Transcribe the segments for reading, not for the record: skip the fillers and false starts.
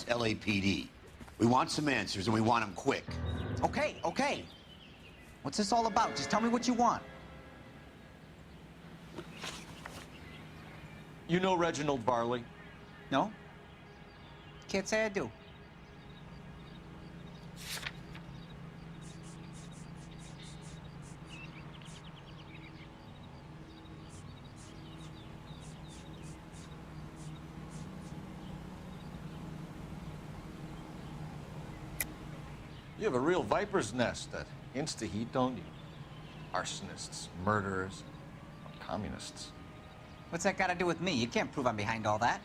It's LAPD. We want some answers, and we want them quick. Okay, okay. What's this all about? Just tell me what you want. You know Reginald Varley? No? Can't say I do. You have a real viper's nest at Insta-Heat, don't you? Arsonists, murderers, communists. What's that got to do with me? You can't prove I'm behind all that.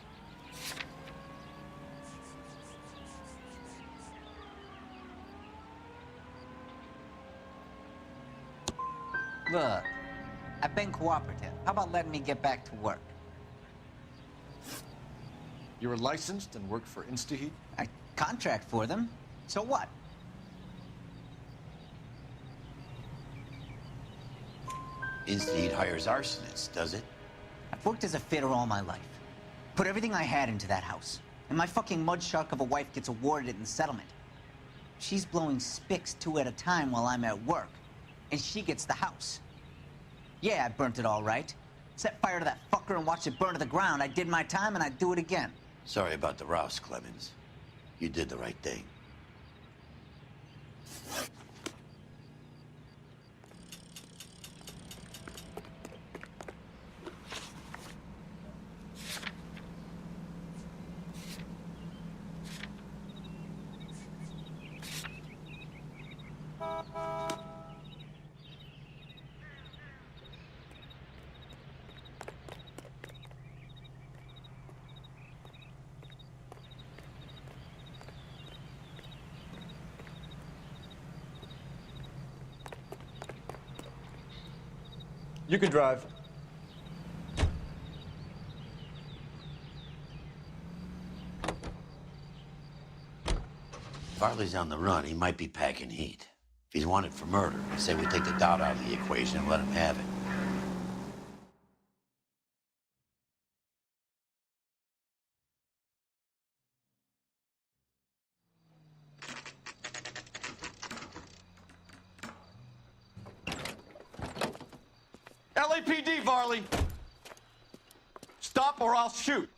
Look, I've been cooperative. How about letting me get back to work? You were licensed and worked for Insta-Heat? I contract for them. So what? Insta-Heat hires arsonists, does it? I've worked as a fitter all my life. Put everything I had into that house. And my fucking mud shark of a wife gets awarded it in settlement. She's blowing spics 2 at a time while I'm at work. And she gets the house. Yeah, I burnt it all right. Set fire to that fucker and watched it burn to the ground. I did my time and I'd do it again. Sorry about the rouse, Clemens. You did the right thing. You can drive. Farley's on the run. He might be packing heat. If he's wanted for murder, I say we take the doubt out of the equation and let him have it. LAPD, Varley! Stop or I'll shoot!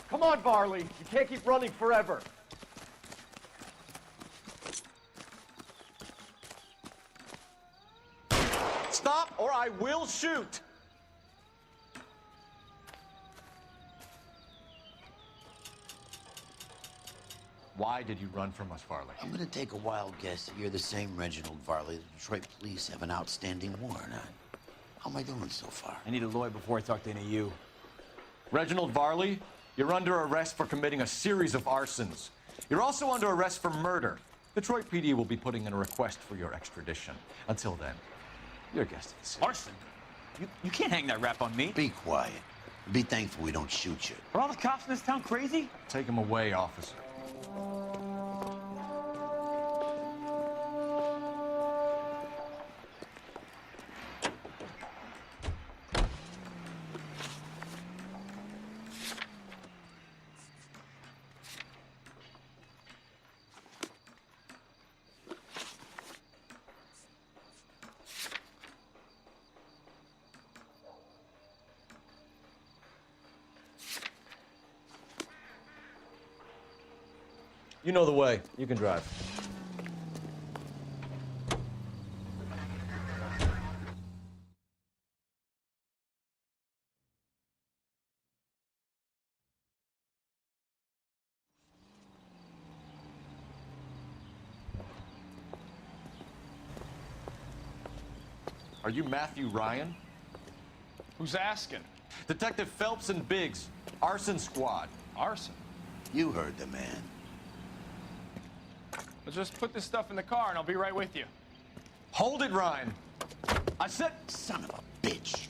Come on, Varley. You can't keep running forever. Stop or I will shoot! Why did you run from us, Varley? I'm gonna take a wild guess that you're the same Reginald Varley the Detroit police have an outstanding warrant on. How am I doing so far? I need a lawyer before I talk to any of you. Reginald Varley, you're under arrest for committing a series of arsons. You're also under arrest for murder. Detroit PD will be putting in a request for your extradition. Until then, you're a guest of the city. Arson? You can't hang that rap on me. Be quiet. Be thankful we don't shoot you. Are all the cops in this town crazy? Take him away, officer. You know the way. You can drive. Are you Matthew Ryan? Who's asking? Detective Phelps and Biggs, arson squad. Arson? You heard the man. Well, just put this stuff in the car and I'll be right with you. Hold it, Ryan. I said... Son of a bitch.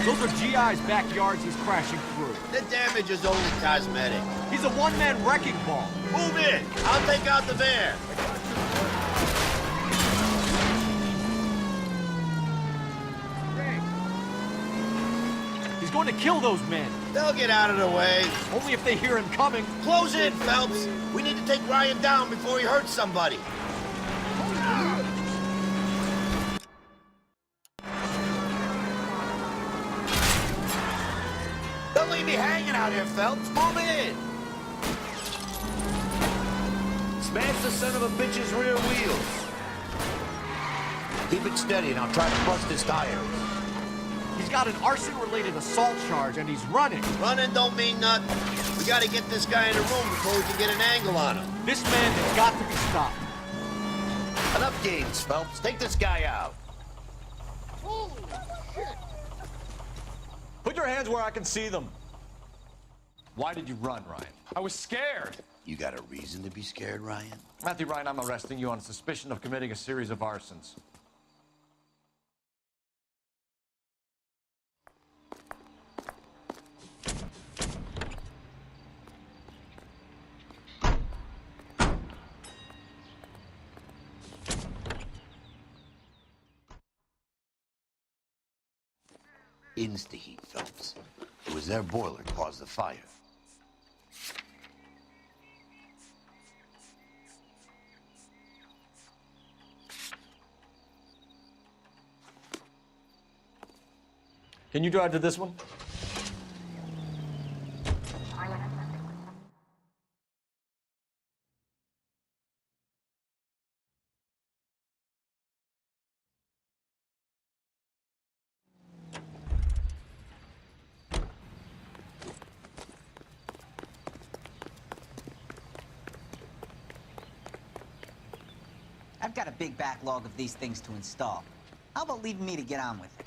Those are GI's backyards he's crashing through. The damage is only cosmetic. He's a one-man wrecking ball. Move in. I'll take out the van. He's going to kill those men. They'll get out of the way. Only if they hear him coming. Close in, Phelps. We need to take Ryan down before he hurts somebody. Don't leave me hanging out here, Phelps. Move in. Smash the son of a bitch's rear wheels. Keep it steady and I'll try to bust his tires. He's got an arson-related assault charge and he's running. Running don't mean nothing. We gotta get this guy in the room before we can get an angle on him. This man has got to be stopped. Enough games, Phelps. Take this guy out. Put your hands where I can see them. Why did you run, Ryan? I was scared. You got a reason to be scared, Ryan? Matthew Ryan, I'm arresting you on suspicion of committing a series of arsons. Insta-heat, Phelps. It was their boiler caused the fire. Can you drive to this one? I've got a big backlog of these things to install. How about leaving me to get on with it?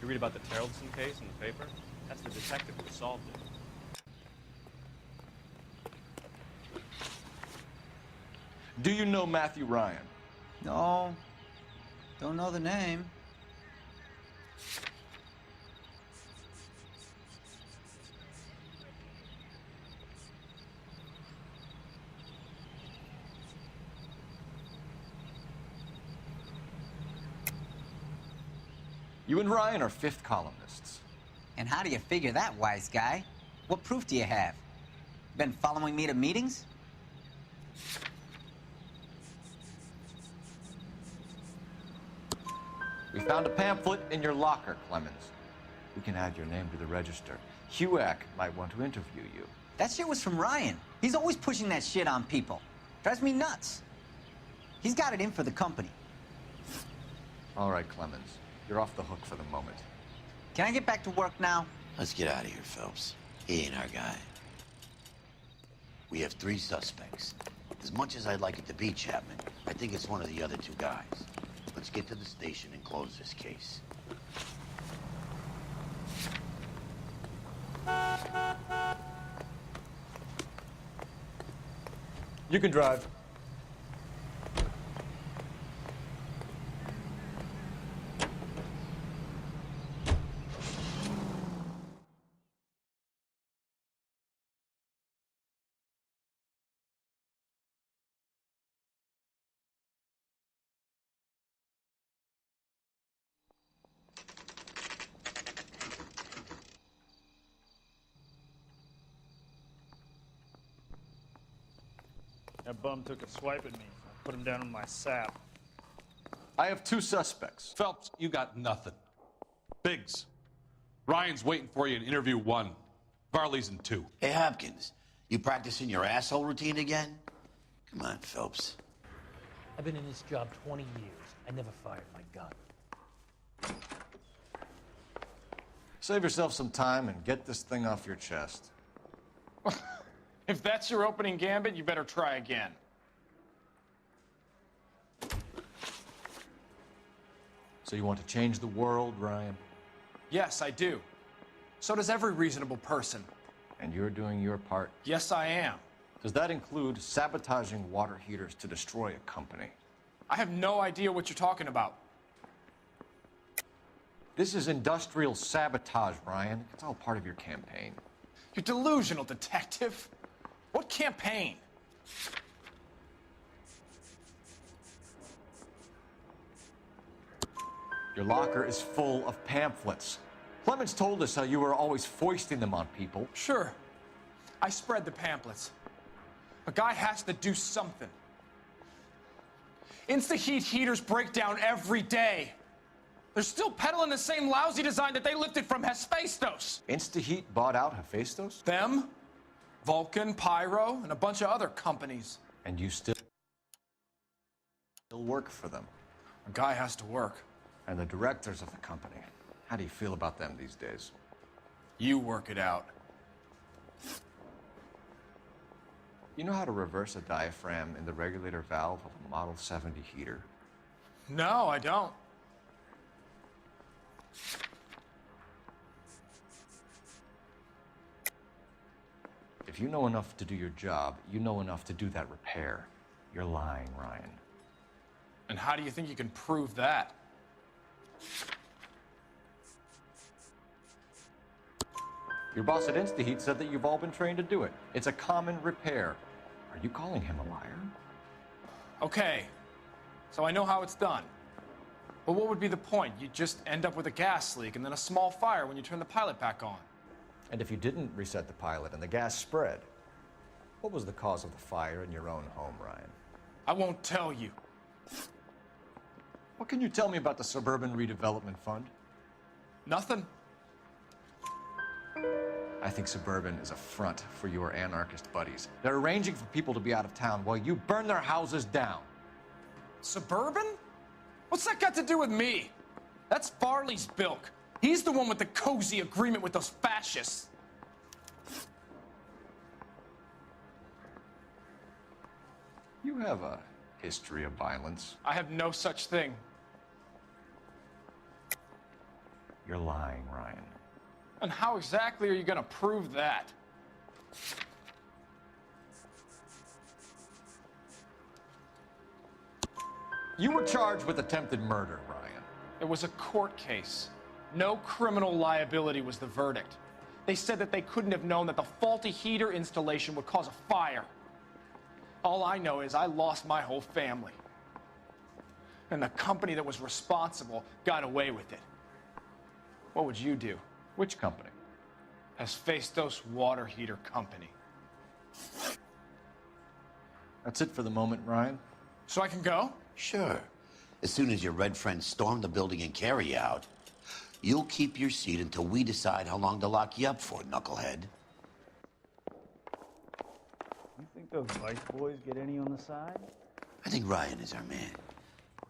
You read about the Terrellson case in the paper? That's the detective who solved it. Do you know Matthew Ryan? No, don't know the name. You and Ryan are fifth columnists. And how do you figure that, wise guy? What proof do you have? Been following me to meetings? We found a pamphlet in your locker, Clemens. We can add your name to the register. HUAC might want to interview you. That shit was from Ryan. He's always pushing that shit on people. Drives me nuts. He's got it in for the company. All right, Clemens. You're off the hook for the moment. Can I get back to work now? Let's get out of here, Phelps. He ain't our guy. We have 3 suspects. As much as I'd like it to be Chapman, I think it's one of the other 2 guys. Let's get to the station and close this case. You can drive. That bum took a swipe at me. I put him down on my sap. I have 2 suspects. Phelps, you got nothing. Biggs, Ryan's waiting for you in interview 1. Varley's in 2. Hey, Hopkins, you practicing your asshole routine again? Come on, Phelps. I've been in this job 20 years. I never fired my gun. Save yourself some time and get this thing off your chest. If that's your opening gambit, you better try again. So you want to change the world, Ryan? Yes, I do. So does every reasonable person. And you're doing your part? Yes, I am. Does that include sabotaging water heaters to destroy a company? I have no idea what you're talking about. This is industrial sabotage, Ryan. It's all part of your campaign. You're delusional, detective. What campaign? Your locker is full of pamphlets. Clemens told us how you were always foisting them on people. Sure. I spread the pamphlets. A guy has to do something. Insta-heat heaters break down every day. They're still peddling the same lousy design that they lifted from Hephaestus. InstaHeat bought out Hephaestus? Them, Vulcan, Pyro, and a bunch of other companies. And you still work for them. A guy has to work. And the directors of the company. How do you feel about them these days? You work it out. You know how to reverse a diaphragm in the regulator valve of a Model 70 heater? No, I don't. If you know enough to do your job, you know enough to do that repair. You're lying, Ryan. And how do you think you can prove that? Your boss at InstaHeat said that you've all been trained to do it. It's a common repair. Are you calling him a liar? Okay, so I know how it's done. But what would be the point? You just end up with a gas leak and then a small fire when you turn the pilot back on. And if you didn't reset the pilot and the gas spread, what was the cause of the fire in your own home, Ryan? I won't tell you. What can you tell me about the Suburban Redevelopment Fund? Nothing. I think Suburban is a front for your anarchist buddies. They're arranging for people to be out of town while you burn their houses down. Suburban? What's that got to do with me? That's Farley's bilk. He's the one with the cozy agreement with those fascists. You have a history of violence. I have no such thing. You're lying, Ryan. And how exactly are you going to prove that? You were charged with attempted murder, Ryan. It was a court case. No criminal liability was the verdict. They said that they couldn't have known that the faulty heater installation would cause a fire. All I know is I lost my whole family. And the company that was responsible got away with it. What would you do? Which company? Hephaestus Water Heater Company. That's it for the moment, Ryan. So I can go? Sure. As soon as your red friends storm the building and carry you out, you'll keep your seat until we decide how long to lock you up for, knucklehead. You think those Vice boys get any on the side? I think Ryan is our man.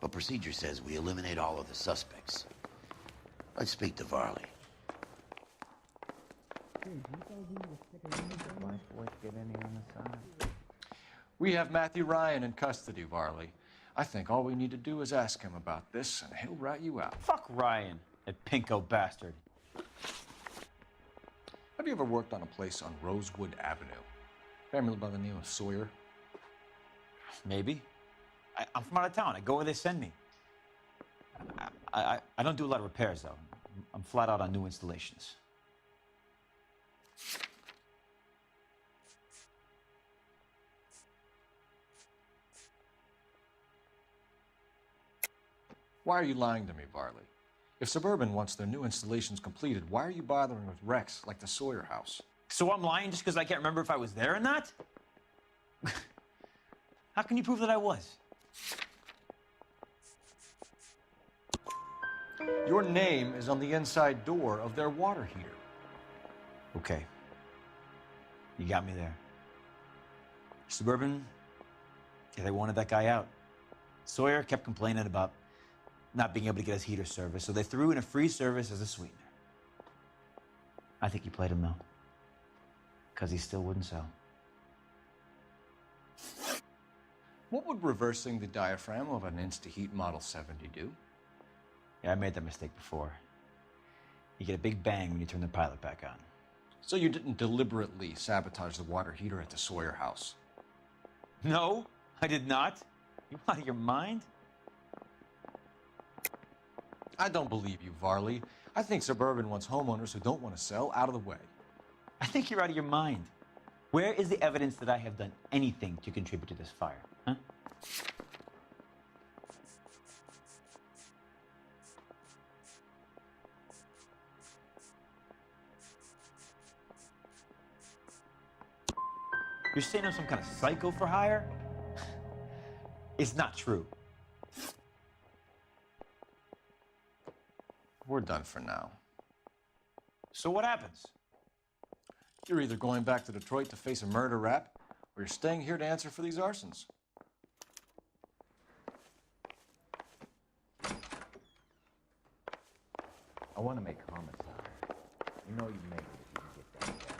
But procedure says we eliminate all of the suspects. Let's speak to Varley. Vice boys get any on the side? We have Matthew Ryan in custody, Varley. I think all we need to do is ask him about this, and he'll rat you out. Fuck Ryan, that pinko bastard. Have you ever worked on a place on Rosewood Avenue? Family by the name of Sawyer? Maybe. I'm from out of town. I go where they send me. I don't do a lot of repairs, though. I'm flat out on new installations. Why are you lying to me, Varley? If Suburban wants their new installations completed, why are you bothering with wrecks like the Sawyer house? So I'm lying just because I can't remember if I was there or not? How can you prove that I was? Your name is on the inside door of their water heater. Okay. You got me there. Suburban, yeah, they wanted that guy out. Sawyer kept complaining about not being able to get his heater service, so they threw in a free service as a sweetener. I think he played him, though, because he still wouldn't sell. What would reversing the diaphragm of an InstaHeat Model 70 do? Yeah, I made that mistake before. You get a big bang when you turn the pilot back on. So you didn't deliberately sabotage the water heater at the Sawyer house? No, I did not. You out of your mind? I don't believe you, Varley. I think Suburban wants homeowners who don't want to sell out of the way. I think you're out of your mind. Where is the evidence that I have done anything to contribute to this fire? Huh? You're saying I'm some kind of psycho for hire? It's not true. We're done for now. So what happens? You're either going back to Detroit to face a murder rap, or you're staying here to answer for these arsons. I want to make homicide. You know you make it if you can get that guy.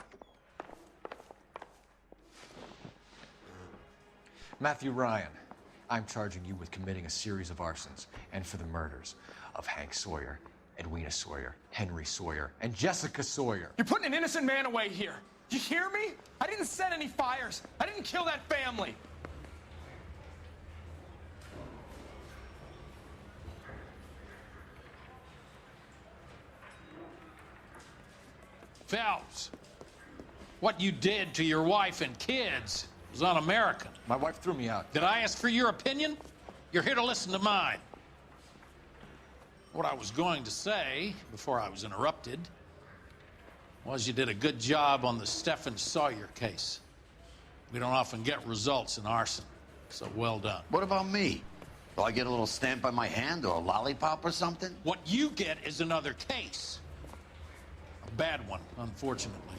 Matthew Ryan, I'm charging you with committing a series of arsons and for the murders of Hank Sawyer, Edwina Sawyer, Henry Sawyer, and Jessica Sawyer. You're putting an innocent man away here. You hear me? I didn't set any fires. I didn't kill that family. Phelps, what you did to your wife and kids was un-American. My wife threw me out. Did I ask for your opinion? You're here to listen to mine. What I was going to say, before I was interrupted, was you did a good job on the Stephen Sawyer case. We don't often get results in arson, so well done. What about me? Do I get a little stamp on my hand or a lollipop or something? What you get is another case. A bad one, unfortunately.